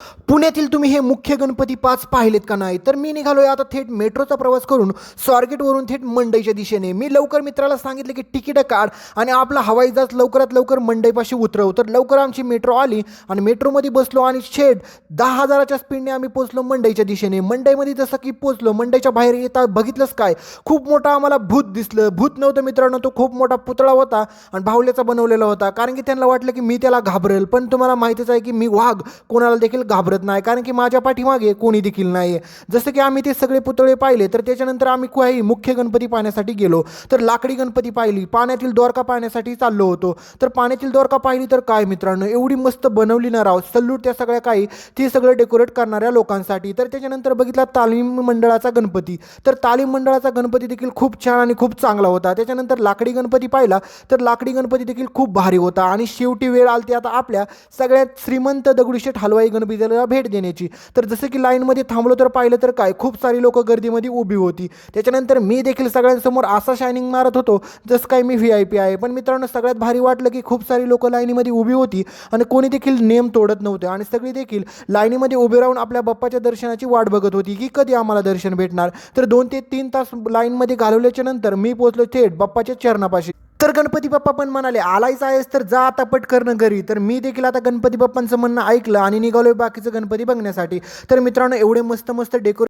पुण्यातील तुम्ही हे मुख्य गणपती 5 पाहिलेत का नाही? तर मी निघालोय आता थेट मेट्रोचा प्रवास करून स्वारगेटवरून थेट मंडईच्या दिशेने. मी लवकर मित्राला सांगितलं की तिकीटं काढ आणि आपला हवाई जहाज लवकरात लवकर मंडईपाशी उतरव. तर लवकर आमची मेट्रो आली आणि मेट्रोमध्ये बसलो आणि थेट 10,000च्या स्पीडने आम्ही पोहोचलो मंडईच्या दिशेने. मंडईमध्ये जसं की पोहोचलो, मंडईच्या बाहेर येता बघितलंच काय, खूप मोठा आम्हाला भूत दिसलं. भूत नव्हतं मित्रांनो, तो खूप मोठा पुतळा होता आणि बाहुल्याचा बनवलेला होता. कारण की त्यांना वाटलं की मी त्याला घाबरेल, पण तुम्हाला माहितीच आहे की मी वाघ कोणाला देखील घाबरत नाही, कारण की माझ्या पाठीमागे कोणी देखील नाही. जसं की आम्ही ते सगळे पुतळे पाहिले, तर त्याच्यानंतर आम्ही काही मुख्य गणपती पाहण्यासाठी गेलो. तर लाकडी गणपती पाहिली, पाण्यातील द्वारका पाहण्यासाठी चाललो होतो. तर पाण्यातील द्वारका पाहिली तर काय मित्रांनो, एवढी मस्त बनवली ना राव, सल्यूट त्या सगळ्या काही ते सगळं डेकोरेट करणाऱ्या लोकांसाठी. तर त्याच्यानंतर बघितला तालीम मंडळाचा गणपती. तर तालीम मंडळाचा गणपती देखील खूप छान आणि खूप चांगला होता. त्याच्यानंतर लाकडी गणपती पाहिला, तर लाकडी गणपती देखील खूप भारी होता. आणि शेवटी वेळ आलती आता आपल्या सगळ्यात श्रीमंत दगडूशेठ हलवाई गणपतीला भेट देण्याची. तर जसं की लाईनमध्ये थांबलो तर पाहिलं तर काय, खूप सारी लोकं गर्दीमध्ये उभी होती. त्याच्यानंतर मी देखील सगळ्यांसमोर असा शायनिंग मारत होतो जसं काय मी VIP आहे. पण मित्रांनो, सगळ्यात भारी वाटलं की खूप सारी लोकं लाईनीमध्ये उभी होती आणि कोणी देखील नेम तोडत नव्हते आणि सगळी देखील लाईनीमध्ये उभे राहून आपल्या बाप्पाच्या दर्शनाची वाट बघत होती की कधी आम्हाला दर्शन भेटणार. तर 2 ते 3 तास लाईनमध्ये घालवल्याच्या नंतर मी पोहोचलो थेट बाप्पाच्या चरणापाशी. तर गणपती बाप्पा पण म्हणाले, आलायच आहेस तर जा आता पटकन घरी. तर मी देखील आता गणपती बाप्पांचं म्हणणं ऐकलं आणि निघालोय बाकीचं गणपती बघण्यासाठी. तर मित्रांनो, एवढे मस्त मस्त डेकोरेशन